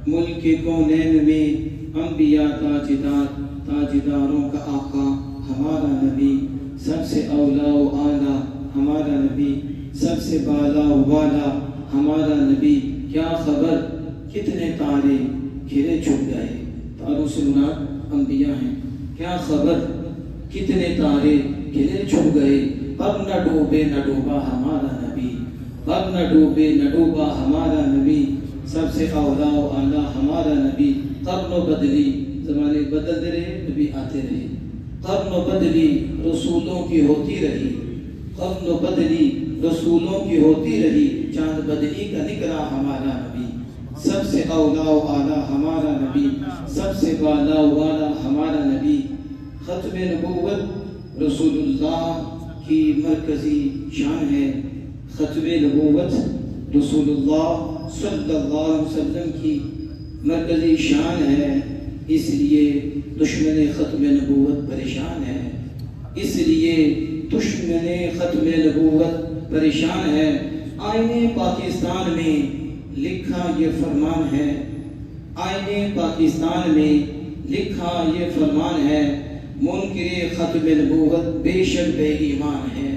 ملک کونین میں انبیاء تاجداروں کا آقا ہمارا نبی، سب سے اولا و اعلیٰ ہمارا نبی، سب سے بالا و والا ہمارا نبی۔ کیا خبر کتنے تارے گھرے چھپ گئے، تاروں سے مراد انبیاء ہیں۔ کیا خبر کتنے تارے گھرے چھپ گئے، پر نہ ڈوبے نہ ڈوبا ہمارا نبی، پر نہ ڈوبے نہ ڈوبا ہمارا نبی، سب سے اولا و اعلیٰ ہمارا نبی۔ قرن و بدلی، زمانے بدلتے رہے، نبی آتے رہے، قرن و بدلی رسولوں کی ہوتی رہی، قرن و بدلی رسولوں کی ہوتی رہی، چاند بدلی کا نکلا ہمارا نبی، سب سے اولا و اعلیٰ ہمارا نبی، سب سے بالا و والا ہمارا نبی۔ ختم نبوت رسول اللہ کی مرکزی شان ہے، ختم نبوت رسول اللہ صلی اللہ علیہ وسلم کی مرکزی شان ہے، اس لیے دشمن ختم نبوت پریشان ہے، اس لیے دشمن ختم نبوت پریشان ہے۔ آئین پاکستان میں لکھا یہ فرمان ہے، آئین پاکستان میں لکھا یہ فرمان ہے، منکر ختم نبوت بے شک بے ایمان ہے۔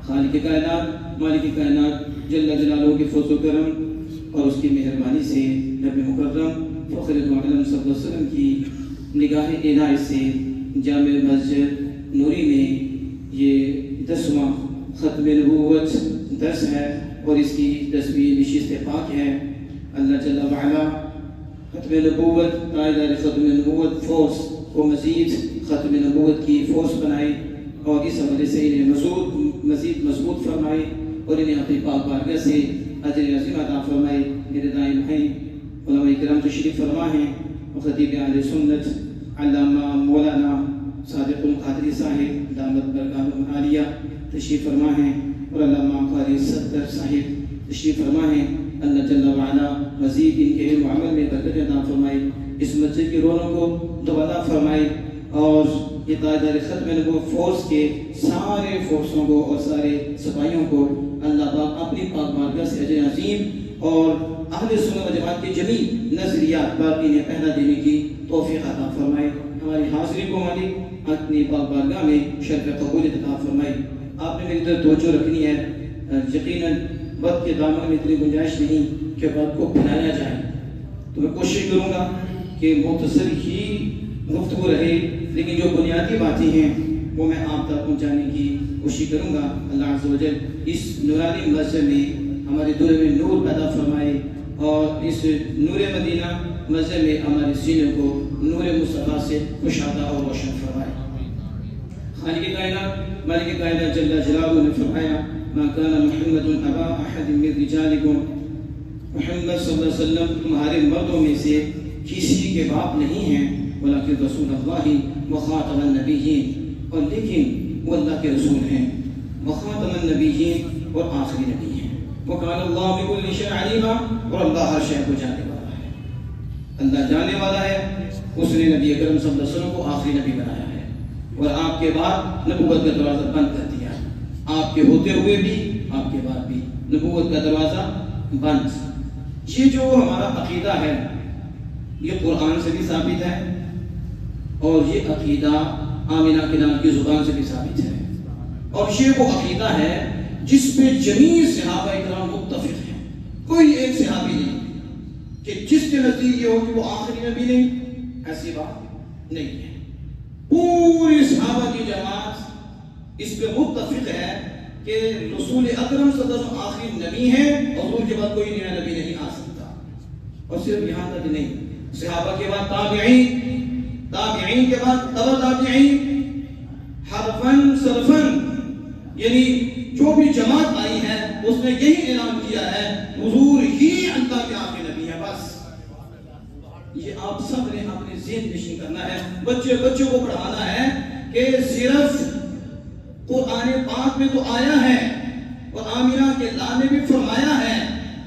خالق کائنات مالک کائنات جل جلالہ کے فضل و کرم اور اس کی مہربانی سے نبی مکرم فخر معلم صلی اللہ علیہ وسلم کی نگاہ عنایت سے جامع مسجد نوری میں یہ 10واں ختم نبوت درس ہے اور اس کی 10ویں نشست پاک ہے۔ اللہ جل وعلا ختم نبوت قائدہ ختم نبوت فورس کو مزید ختم نبوت کی فورس بنائے اور اس حوالے سے انہیں مزید مضبوط فرمائے اور انہیں اپنی پاک بارگاہ سے اجر عظیم عطا فرمائے۔ میرے دائم ہیں علماء کرام تشریف فرما ہیں اور خطیب اہل سنت علامہ مولانا صادق القادری صاحب دامت برکاتہ عالیہ تشریف فرما ہیں اور علامہ قاری صدر صاحب تشریف فرما ہیں۔ اللہ جل وعلا مزید ان کے علم و عمل میں برکت عطا فرمائے، اس مسجد کی رونق کو دوبارہ فرمائے اور یہ قائدہ ختم نبوت فورس کے سارے فورسوں کو اور سارے سپاہیوں کو اللہ پاک اپنی پاک بارگاہ سے اجر عظیم اور اہل سنت و جماعت کے جمیع نظریات باقی نے پہنا دینے کی توفیق عطا فرمائے۔ ہماری حاضری کو مالک اپنی پاک بارگاہ میں شرف قبول عطا فرمائے۔ آپ نے میری طرف توجہ رکھنی ہے، یقیناً وقت کے دامن میں اتنی گنجائش نہیں کہ وقت کو پھیلایا جائے، تو میں کوشش کروں گا کہ مختصر ہی گفتگو رہے، لیکن جو بنیادی باتیں ہیں وہ میں آپ تک پہنچانے کی کوشش کروں گا۔ اللہ عز و جل اس نورانی مسجد میں ہمارے دل میں نور پیدا فرمائے اور اس نور مدینہ مسجد میں ہمارے سینوں کو نور مصطفیٰ سے کشادہ اور روشن فرمائے۔ خالق کائنات مالک کائنات جل جلالہ نے فرمایا ما کان محمد ابا احد من رجالکم، محمد صلی اللہ علیہ وسلم تمہارے مردوں میں سے کسی کے باپ نہیں ہیں، ولیکن رسول اللہ وخاتم النبیین، اور لیکن وہ اللہ کے رسول ہیں، وخاتم النبیین اور آخری نبی ہیں، وکان اللہ بکل شیء علیما، اور اللہ ہر شے کو جاننے والا ہے۔ اللہ جاننے والا ہے، اس نے نبی اکرم صلی اللہ علیہ وسلم کو آخری نبی بنایا ہے اور آپ کے بعد نبوت کا دروازہ بند کر دیا ہے، آپ کے ہوتے ہوئے بھی آپ کے بعد بھی نبوت کا دروازہ بند۔ یہ جو ہمارا عقیدہ ہے یہ قرآن سے بھی ثابت ہے اور یہ عقیدہ آمنہ کے نام کی زبان سے بھی ثابت ہے، اور یہ وہ عقیدہ ہے جس پہ جمیع صحابہ اکرام متفق ہیں۔ کوئی ایک صحابی نہیں کہ جس کے نزدیک یہ ہو کہ وہ آخری نبی نہیں، ایسی بات نہیں ہے۔ پوری صحابہ کی جماعت اس پہ متفق ہے کہ رسول اکرم صلی اللہ علیہ وسلم آخری نبی ہیں اور حضور کے بعد کوئی نیا نبی نہیں آ سکتا۔ اور صرف یہاں تک نہیں، صحابہ کے بعد تابعین، تابعین کے بعد تبع تابعین، حرفن سلفن، یعنی جو بھی جماعت آئی ہے اس نے یہی اعلان کیا ہے حضور ہی اللہ کے آخری نبی ہے۔ بس یہ آپ سب نے اپنے ذہن نشین کرنا ہے، بچوں کو پڑھانا ہے کہ صرف قرآن پاک میں تو آیا ہے اور آمینہ کے لا نے بھی فرمایا ہے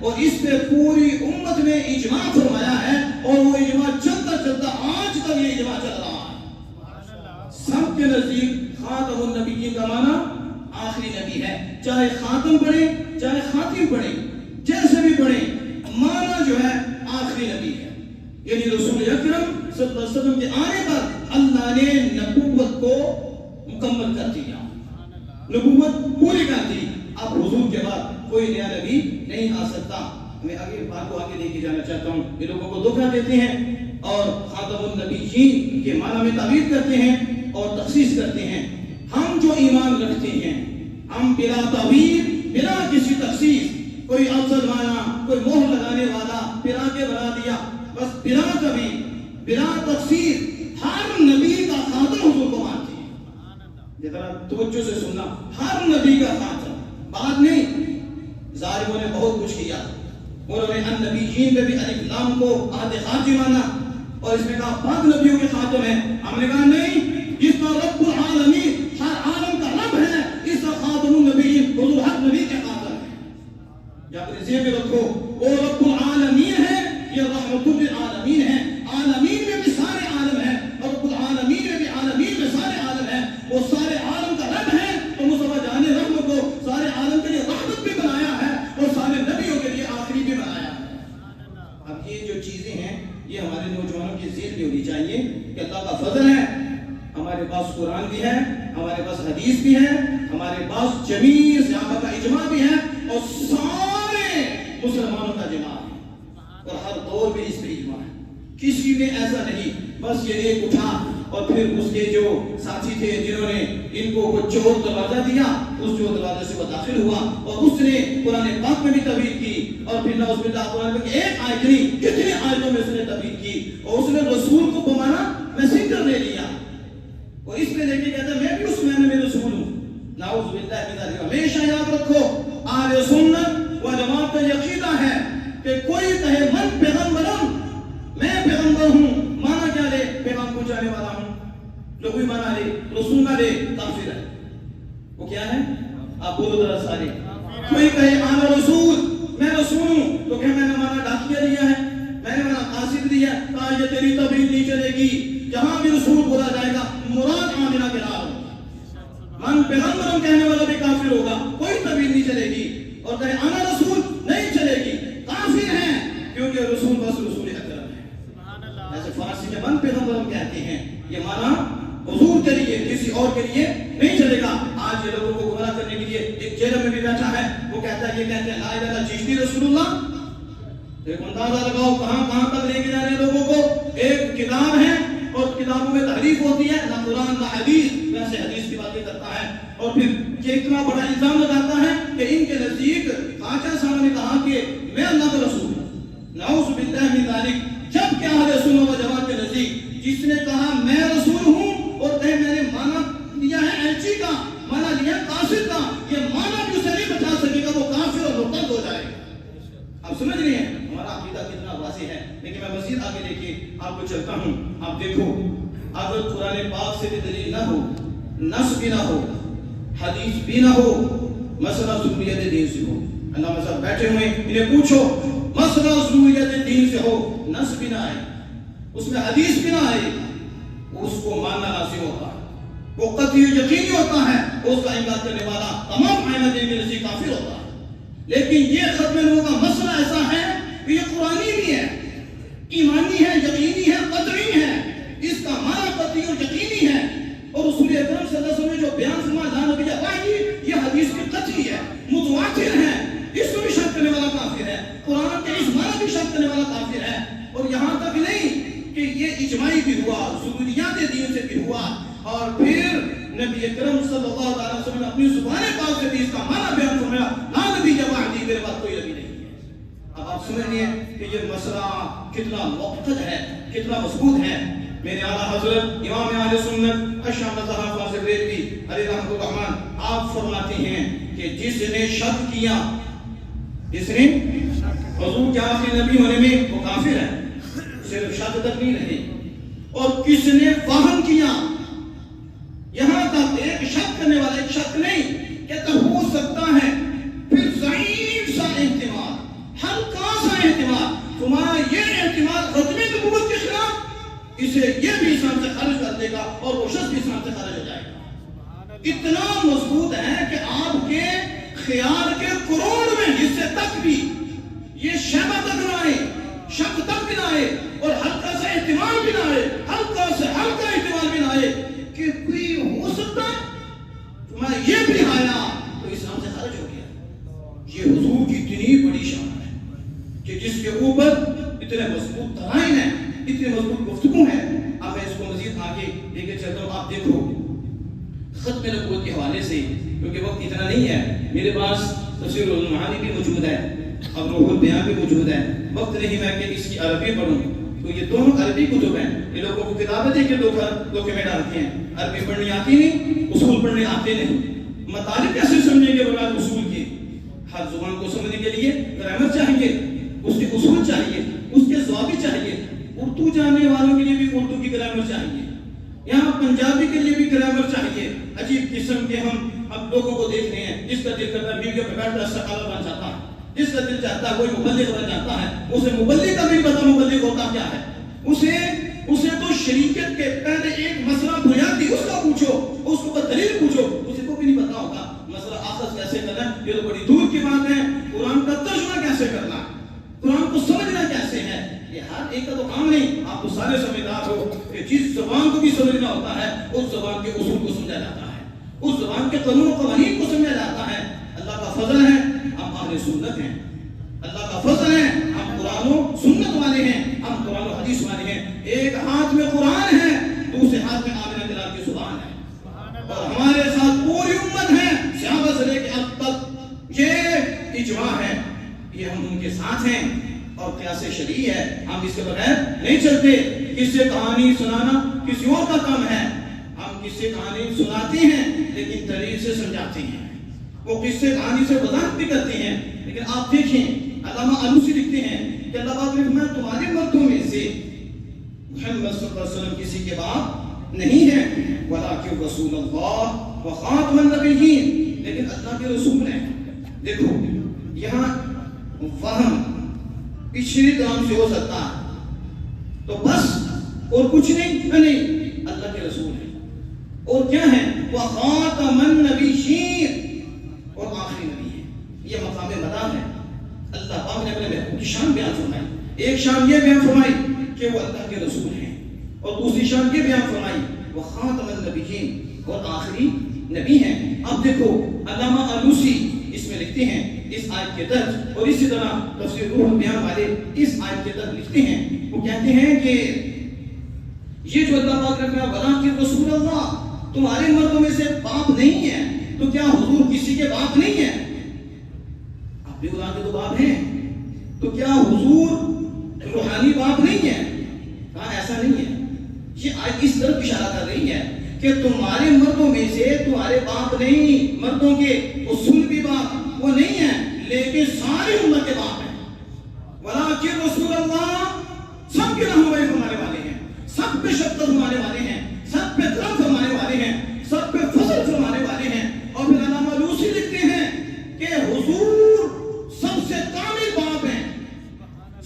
اور اس پہ پوری امت میں اجماع فرمایا ہے، اور وہ اجماع چلتا چلتا آج تک یہ اجماع چل رہا ہے۔ سب کے نزدیک خاتم النبیین کا معنی آخری نبی ہے، چاہے خاتم پڑھیں چاہے خاتم پڑھیں، جیسے بھی پڑھیں، معنی جو ہے آخری نبی ہے۔ یعنی رسول اکرم صلی اللہ علیہ وسلم کے آنے پر اللہ نے نبوت کو مکمل کر دیا، نبوت پوری کر دی. اب حضور کے بعد کوئی نیا نبی نہیں آ سکتا. میں آگے بات کو آگے لے کے جانا چاہتا ہوں. یہ لوگوں کو دھوکہ دیتے ہیں اور خاتم النبیین کے معنی میں تعبیر کرتے ہیں اور تخصیص کرتے ہیں. ہم جو ایمان رکھتے ہیں، ہم بلا تعبیر، بلا کسی تخصیص، کوئی افضل معنی، کوئی مہر لگانے والا بلا کے بنا دیا، بس بلا تعبیر، بلا تخصیص، ہر نبی کا خاتم حضور کو مانتے ہیں. ذرا توجہ سے سننا، ہر نبی کا خاتم. بات نہیں، ظالموں نے بہت کچھ کیا. انہوں نے النبیین میں بھی الف لام کو عہد خاطی مانا اور اس میں کہا پاک نبیوں کے خاتم ہے. ہم نے کہا نہیں، جس کا رب العالمین ہر عالم کا رب ہے، اس کا خاتم النبیین حضور ہر نبی کے خاتم ہے. یا اپنے ذہن میں رکھو، وہ رب العالمین ہے، یہ رحمت للعالمین ہے. عالمین میں بھی سارے عالم ہیں اور رب العالمین میں بھی عالمین میں سارے عالم ہیں. وہ سارے عالم کا رب ہے تو مصطفیٰ جان رحمت کو سارے عالم کے لیے رحمت بھی بنایا ہے اور سارے نبیوں کے لیے آخری بھی بنایا ہے. اب یہ جو چیزیں ہیں یہ ہمارے نوجوانوں کی ذہن میں ہونی چاہیے کہ اللہ کا فضل ہے، ہمارے پاس قرآن بھی ہے، ہمارے پاس حدیث بھی ہے، ہمارے پاس جمیع صحابہ کا اجماع بھی ہے اور سارے مسلمانوں کا اجماع ہے اور ہر دور میں اس پہ اجماع ہے. کسی میں ایسا نہیں بس یہ ایک اٹھا اور پھر اس کے جو ساتھی تھے جنہوں نے ان کو وہ چور دروازہ دیا، اس چور دروازے سے وہ داخل ہوا اور اس نے قرآن پاک میں بھی تبلیغ کی اور پھر نعوذ باللہ قرآن میں ایک آیت نہیں کتنے آیتوں میں اس نے تبلیغ کی اور اس نے رسول کو بمانا میسنجر لے لیا اور اس میں لے کے کہتا میں بھی اس معنی میں رسول ہوں. نعوذ باللہ من ذلک. ہمیشہ یاد رکھو اہل سنت و جماعت کا عقیدہ ہے کہ کوئی کہے من پیغمبرم، میں پیغمبر ہوں، مانا کیا لے پیغام پہنچانے والا ہوں، جو کوئی مانا لے رسول نہ لے کافر ہے. وہ کیا ہے؟ آپ بولو ذرا سارے. کوئی کہے انا رسول، میں رسول ہوں، تو کہ میں نے مانا ڈاکیہ لیا ہے، میں نے مانا قاصد لیا، کہا یہ تیری تبلیغ نہیں چلے گی. جہاں بھی رسول بولا جائے گا مراد آمنہ کے نام ہوگا، من پیغمبر کہنے والا بھی کافر ہوگا، کوئی تبلیغ نہیں چلے گی. اور کہے انا رسول نہیں چلے گی، کافر ہیں کیونکہ رسول بس رسول اکرم ہے. ایسے فارسی میں من پیغمبر کہتے ہیں، یہ مانا حضور کے لیے کسی اور کے لیے نہیں چلے گا. آج یہ لوگوں کو گمراہ کرنے کے لیے ایک جیل میں بھی بیٹھا ہے، وہ کہتا ہے یہ کہتے ہیں لا الہ الا چشتی رسول اللہ. ایک اندازہ لگاؤ کہاں تک لے کے جا رہے ہیں لوگوں کو. ایک کتاب ہے اور کتابوں میں تحریف ہوتی ہے، نہ قرآن نہ حدیث، ویسے حدیث کی باتیں کرتا ہے اور پھر یہ اتنا بڑا الزام لگاتا ہے کہ ان کے نزدیک خواجہ صاحب نے کہا کہ میں اللہ کا رسول ہوں. نعوذ باللہ من ذلک. جب کہ اہل سنت و جماعت کے نزدیک جس نے کہا میں رسول ہوں اور کہے میں نے مانا لیا ہے ایلچی کا، مانا لیا قاصد کا، یہ مانا بھی اسے نہیں بچا سکے گا، وہ کافر اور مرتد ہو جائے گا. آپ سمجھ رہے ہیں ہمارا عقیدہ کتنا واضح ہے. لیکن میں مزید آگے لے کے آپ کو چلتا ہوں. آپ دیکھو اگر قرآن پاک سے بھی دلیل نہ ہو، نص بھی نہ ہو، حدیث بھی نہ ہو، مسئلہ ضروریت دین سے ہو. اللہ صاحب بیٹھے ہوئے انہیں پوچھو مسئلہ ضروریت دین سے ہو، نص بھی نہ آئے، اس میں حدیث بھی نہ آئے، اس کو ماننا لازم ہوتا ہے، وہ قطعی یقینی ہوتا ہے، اس کا انکار کرنے والا تمام ائمہ دین کے نزدیک کافر ہوتا ہے. لیکن یہ ختم نبوت کا مسئلہ ایسا ہے کہ یہ قرآنی بھی ہے، ایمانی ہے، یقینی ہے، قطعی ہے، اس کا معنی قطعی اور یقینی ہے. اور رسول اکرم صلی اللہ علیہ وسلم نے جو بیان فرمایا لا نبی بعدی، یہ حدیث کی قطعی ہے، متواتر ہے، اس میں بھی شک کرنے والا کافر ہے. قرآن کے اس معنی بھی شک کرنے والا کافر ہے. اور یہاں تک نہیں کہ یہ اجماعی بھی ہوا، ضروریات دین سے بھی ہوا اور پھر نبی اکرم صلی اللہ علیہ وسلم نے اپنی زبان پاک سے بھی اس کا معنی بیان فرمایا لا نبی بعدی، میرے بعد کوئی نبی نہیں ہے. اب آپ سمجھ لیے کہ یہ مسئلہ کتنا موقت ہے، کتنا مضبوط ہے. میرے اعلیٰ حضرت امام اہل سنت الشام رضا فاضل بریلوی علیہ رحمۃ الرحمن آپ فرماتے ہیں کہ جس نے شک کیا، جس نے حضور کے آخری نبی ہونے میں وہ کافر ہے، صرف شک تک نہیں رہے. اور کس نے فہم کیا، یہاں تک ایک شک کرنے والا ایک شک نہیں کہتا ہو سکتا ہے، پھر ضعیف سا احتمال، ہلکا سا احتمال، تمہارا یہ احتمال ختم نبوت کے خلاف، اسے یہ بھی اسلام سے خارج کر دے گا اور وہ شخص بھی اسلام سے خارج ہو جائے گا. اتنا مضبوط ہے کہ آپ کے خیال کے کروڑ میں حصے تک بھی یہ شبہ تک نہ آئے، شک تک بھی نہ آئے اور ہلکا مضبوط ترائن ہے، اتنی مضبوط گفتگو ہے. اب میں اس کو مزید آگے لے کے چلتا ہوں. آپ دیکھو ختم نبوت کے حوالے سے، کیونکہ وقت اتنا نہیں ہے میرے پاس، تفسیر المعانی بھی موجود ہے اور روح البیان بھی موجود ہے. وقت نہیں میں کہ اس کی عربی پڑھوں، تو یہ دونوں عربی کتب ہیں. یہ لوگوں کو کتابیں دے کے دھوکے میں ڈالتے ہیں. عربی پڑھنی آتی نہیں، اصول پڑھنے آتے نہیں. مطالب کیسے سمجھیں گے بغیر اصول کے؟ ہر زبان کو سمجھنے کے لیے گرامر چاہیے، اس کے اصول چاہیے، اس کے ضوابط چاہیے. اردو جاننے والوں کے لیے بھی اردو کی گرامر چاہیے، یہاں پنجابی کے لیے بھی گرامر چاہیے. عجیب قسم کے ہم اب لوگوں کو دیکھ رہے ہیں، جس کا دل کرتا ہے میڈیا پہ بیٹھتا سکالہ بن جاتا ہے، جس کا دل چاہتا ہے کوئی مبلغ بن جاتا ہے. اسے مبلغ کا بھی پتہ مبلغ ہوتا کیا ہے. اسے تو شریعت کے پہلے ایک مسئلہ بنیادی اس کا پوچھو، اس کو دلیل پوچھو، اسے کو بھی نہیں پتا ہوگا. مسئلہ آخذ کیسے کرنا ہے یہ تو بڑی دور کی بات ہے. قرآن کا ترجمہ کیسے کرنا ہے، قرآن کو سمجھنا کیسے ہے، یہ ہر ایک کا تو کام نہیں. آپ تو سارے سمجھدار ہو کہ جس زبان کو بھی سمجھنا ہوتا ہے اس زبان کے اصول کو سمجھا جاتا ہے، اس زبان کے قانون و قوانین کو سمجھا جاتا ہے. اللہ کا فضل ہے ہم اہل سنت ہیں، اللہ کا فضل ہے ہم قرآن و سنت والے ہیں، ہم قرآن و حدیث والے ہیں. ایک ہاتھ میں قرآن ہے، دوسرے ہاتھ میں آمنہ دلال کی زبان ہے، اور ہمارے ساتھ پوری امت ہے صحابہ سے لے کے اب تک. یہ اجماع ہے، یہ ہم ان کے ساتھ ہیں. اور قیاس شرعی ہے، ہم اس کے بغیر نہیں چلتے. کس سے کہانی سنانا کسی اور کا کام ہے، ہم کس سے کہانی سناتے ہیں لیکن دلیل سے سمجھاتے ہیں. وہ کس سے کہانی سے وضاحت بھی کرتے ہیں. لیکن آپ دیکھیں علامہ آلوسی لکھتے ہیں کہ اللہ پاک نے فرمایا تمہارے مردوں میں سے محمد صلی اللہ علیہ وسلم کسی کے باپ نہیں ہے، ولیکن رسول اللہ وخاتم النبیین، لیکن اللہ کے رسول ہیں. دیکھو یہاں وہم پچھلی کام سے ہو سکتا ہے تو بس اور کچھ نہیں، اللہ کے رسول ہیں. اور کیا ہے وخاتم النبیین، اور آخری نبی ہے. یہ مقام مدار ہے. اللہ پاک نے اپنے محبوب کی شان بیان فرمائی. ایک شان یہ بیان فرمائی کہ وہ اللہ کے رسول ہیں، اور دوسری شان یہ بیان فرمائی وہ خاتم النبیین، اور آخری نبی ہیں. اب دیکھو علامہ آلوسی اس میں لکھتے ہیں اس آیت کے تحت، اور اسی طرح تفسیر روح البیان والے اس آیت کے تحت لکھتے ہیں. وہ کہتے ہیں کہ یہ جو اللہ پاک نے کہا ولیکن رسول اللہ، تمہارے مردوں میں سے باپ نہیں ہے، تو کیا حضور کسی کے باپ نہیں ہے؟ آپ بھی قرآن کے تو باپ ہیں، تو کیا حضور روحانی باپ نہیں ہے؟ کہا ایسا نہیں ہے. یہ آیت اس طرف اشارہ کر رہی ہے کہ تمہارے مردوں میں سے تمہارے باپ نہیں، مردوں کے اصول بھی باپ وہ نہیں ہے، لیکن ساری امت کے باپ ہیں. ولیکن رسول اللہ، سب کے رہنمائی فرمانے والے ہیں، سب پہ شفقت فرمانے والے ہیں، سب پہ کرم فرمانے والے ہیں، سب پہ فضل فرمانے والے ہیں. اور پھر علامہ آلوسی لکھتے ہیں کہ حضور سب سے کامل باپ ہیں.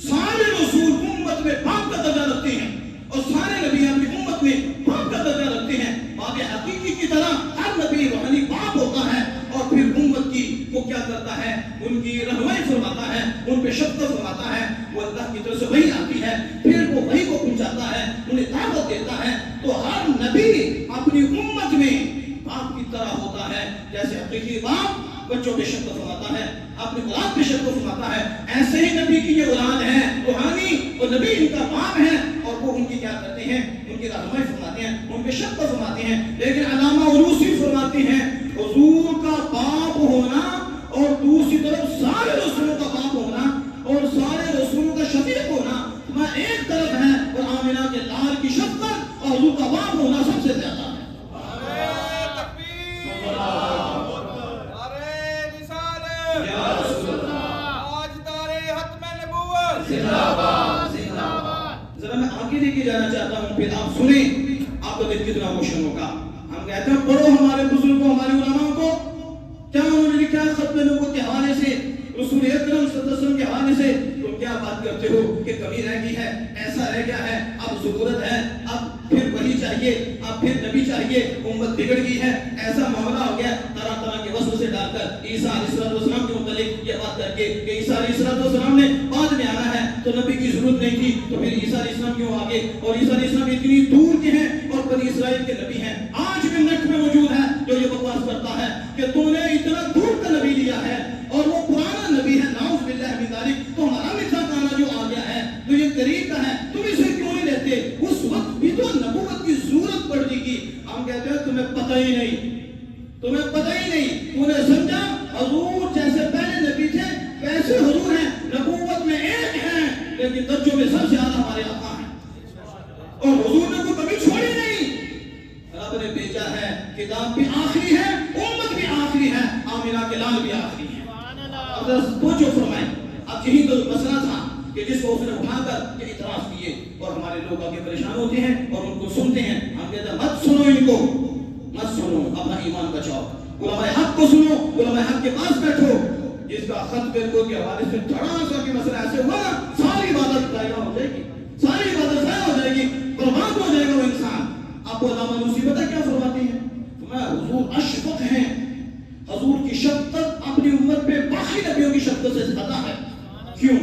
سارے رسول امت میں باپ کا درجہ رکھتے ہیں، اور سارے نبی اپنی امت میں باپ کا درجہ رکھتے ہیں. باپ حقیقی کی طرح ہر نبی روحانی باپ ہوتا ہے، اور پھر امت کی وہ کیا کرتا ہے، ان کی رہنمائی فرماتا ہے، ان پہ شفقت فرماتا ہے. وہ اللہ کی طرف سے وحی آتی ہے، پھر وہ وحی کو پہنچاتا ہے، انہیں دعوت دیتا ہے. تو ہر نبی اپنی امت میں باپ کی طرح ہوتا ہے. جیسے حقیقی باپ بچوں پہ شفقت فرماتا ہے، اپنے اولاد پہ شفقت فرماتا ہے، ایسے ہی نبی کی یہ اولاد ہے روحانی، اور نبی ان کا باپ ہے، اور وہ ان کی کیا کرتے ہیں، ان کی رہنمائی فرماتے ہیں، ان پہ شفقت فرماتے ہیں. لیکن علامہ آلوسی فرماتے ہیں حضور کا باپ ہونا اور دوسری طرف سارے رسولوں کا باپ ہونا اور سارے رسولوں کا شفیق ہونا میں ایک طرف ہے، اور آمنہ کے لال کی شفقت اور حضور کا باپ ہونا سب سے زیادہ ہے. ذرا میں آگے لے کے جانا چاہتا ہوں، پھر آپ سنیں آپ کا دل کتنا روشن ہوگا. ہم کہتے ہیں پڑھو ہمارے بزرگوں، ہمارے علماء کو، کیا انہوں نے لکھا ہے ختم نبوت کے حوالے سے، رسول اکرم صلی اللہ علیہ وسلم کے حوالے سے. تم کیا بات کرتے ہو کہ کمی رہ گئی ہے، ایسا رہ گیا ہے، اب ضرورت ہے، اب پھر وحی چاہیے، اب پھر نبی چاہیے، امت بگڑ گئی ہے، ایسا معاملہ ہو گیا. طرح طرح کے وسوسے ڈال کر عیسیٰ علیہ السلام کے متعلق یہ بات کر کے کہ عیسیٰ علیہ السلام نے بعد میں آنا ہے تو نبی کی ضرورت نہیں تھی، تو پھر عیسیٰ علیہ السلام کیوں آگے، اور عیسیٰ علیہ السلام اتنی دور کے ہیں اور بنی اسرائیل کے نبی ہیں. آج بھی نیٹ میں موجود ہے جو یہ بکواس کرتا ہے کہ تم نے اتنا دور کا نبی لیا ہے اور وہ پرانا نبی ہے، نعوذ باللہ من ذالک. تو ہمارا مٹھا کھانا جو آ گیا ہے تو یہ قریب لکھا ہے تم اسے کیوں نہیں لیتے؟ اس وقت بھی تو نبوت کی ضرورت پڑ رہی تھی. ہم کہتے ہیں تمہیں پتہ ہی نہیں، تمہیں پتہ ہی نہیں. تو نے سمجھا حضور جیسے پہلے نبی تھے ویسے حضور ہیں، نبوت میں ایک ہیں لیکن درجوں میں سب سے زیادہ ہمارے آقا ہیں. اور حضور نے کو کبھی چھوڑی نہیں. رب نے بھیجا ہے، کتاب بھی آخری ہے، امت بھی آخری ہے، آمینہ کے لال بھی آخری ہے. اب توجہ فرمائیں. اب یہی تو مسئلہ تھا کہ جس کو اس نے اٹھا کر یہ اعتراض کیے اور ہمارے لوگ آگے پریشان ہوتے ہیں اور ان کو سنتے ہیں. ہم کہتے ہیں مت سنو ان کو، مت سنو، اپنا ایمان بچاؤ. علماء حق کو سنو، علماء حق کے پاس بیٹھو. جس کا خط بالکل کے حوالے سے دھڑا کے مسئلہ ایسے ہوا نا، ساری عبادت ضائع ہو جائے گی، ساری عبادت ضائع ہو جائے گی، برباد ہو جائے گا وہ انسان. آپ کو علامہ علوسی پتہ کیا فرماتے ہیں؟ حضور اشفق ہیں، حضور کی شفقت اپنی امت پہ باقی نبیوں کی شفقت سے زیادہ ہے. کیوں؟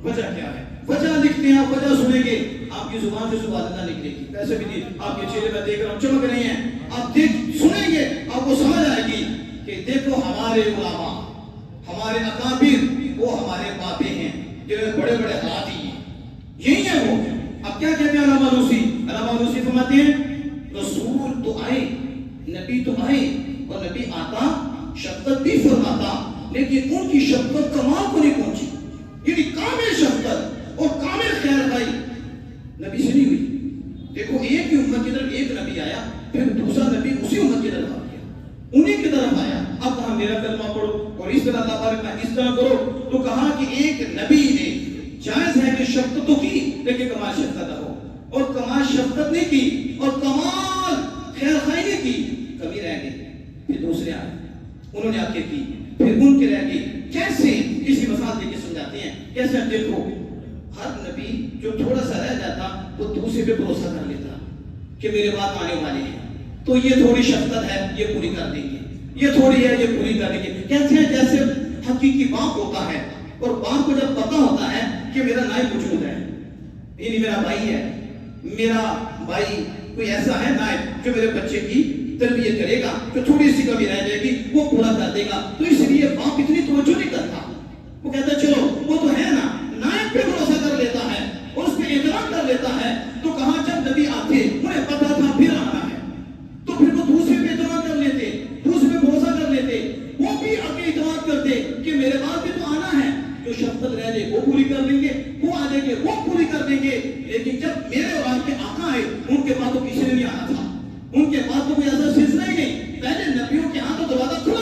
وجہ کیا ہے؟ وجہ لکھتے ہیں. آپ وجہ سنیں گے آپ کی زبان سے سبحان اللہ نکلے گی. ویسے بھی نہیں، آپ کے چہرے میں دیکھ رہا ہوں چمک رہی ہیں. آپ سنیں گے آپ کو سمجھ آئے گی کہ دیکھو ہمارے علماء، ہمارے اکابر، وہ ہمارے بابے ہیں جنہیں بڑے بڑے حالات ہی ہیں. یہی ہے وہ. اب کیا کہتے ہیں علامہ علوسی؟ علامہ علوسی فرماتے ہیں رسول تو آئے، نبی تو آئے، اور نبی آتا شفقت بھی فرماتا، لیکن ان کی شفقت کمال کو نہیں پہنچی. یعنی کامل شفقت اور کامل خیر خائی نبی سے نہیں ہوئی. دیکھو ایک ہی امت کی طرف ایک نبی آیا، پھر دوسرا نبی اسی امت کی طرف آ گیا، انہیں کی طرف آیا. اب کہا میرا کلمہ پڑھو اور اس طرح اللہ بارک میں اس طرح کرو. تو کہا کہ ایک نبی نے جائز ہے کہ شفقت تو کی لیکن کمال شفقت ہو، اور کمال شفقت نہیں کی اور کمال خیر خائی نہیں کی، کمی رہ گئی. پھر دوسرے آئے، انہوں نے آ کے کی، پھر ان کے رہ گئی. کیسے؟ اسی مثال دے کے سمجھاتے ہیں. کیسے؟ دیکھو ہر نبی جو تھوڑا سا رہ جاتا وہ دوسرے پہ بھروسہ کر لیتا کہ میرے بعد آنے والے ہیں تو یہ تھوڑی شفقت ہے یہ پوری کر دیں گے، یہ تھوڑی ہے یہ پوری کر دیں گے. کہتے ہیں جیسے حقیقی باپ ہوتا ہے اور باپ کو جب پتا ہوتا ہے کہ میرا نائب موجود ہے، یعنی میرا بھائی ہے، میرا بھائی کوئی ایسا ہے نائب جو میرے بچے کی تربیت کرے گا، جو تھوڑی سی کمی رہ جائے گی وہ پورا کر دے گا، تو اس لیے باپ اتنی توجہ نہیں کرتا. وہ کہتا ہے چلو وہ تو ہے نا، نائب پہ بھروسہ کر لیتا ہے اور اس پہ اعتراض کر لیتا ہے. تو کہاں جب نبی آتے انہیں پتا تھا پھر آنا ہے تو پھر وہ دوسرے پہ اعتراض کر لیتے، دوسرے پہ بھروسہ کر لیتے، وہ بھی آگے اعتراض کرتے کہ میرے بعد بھی تو آنا ہے، جو شفقت رہ جائے وہ پوری کر دیں گے، وہ آ جائیں گے وہ پوری کر دیں گے. لیکن جب میرے اور آپ کے آقا آئے ان کے بعد تو کسی نے نہیں آنا تھا، ان کے بعد تو کوئی ایسا سلسلہ ہی نہیں. پہلے نبیوں کے ہاں تو دروازہ کھلا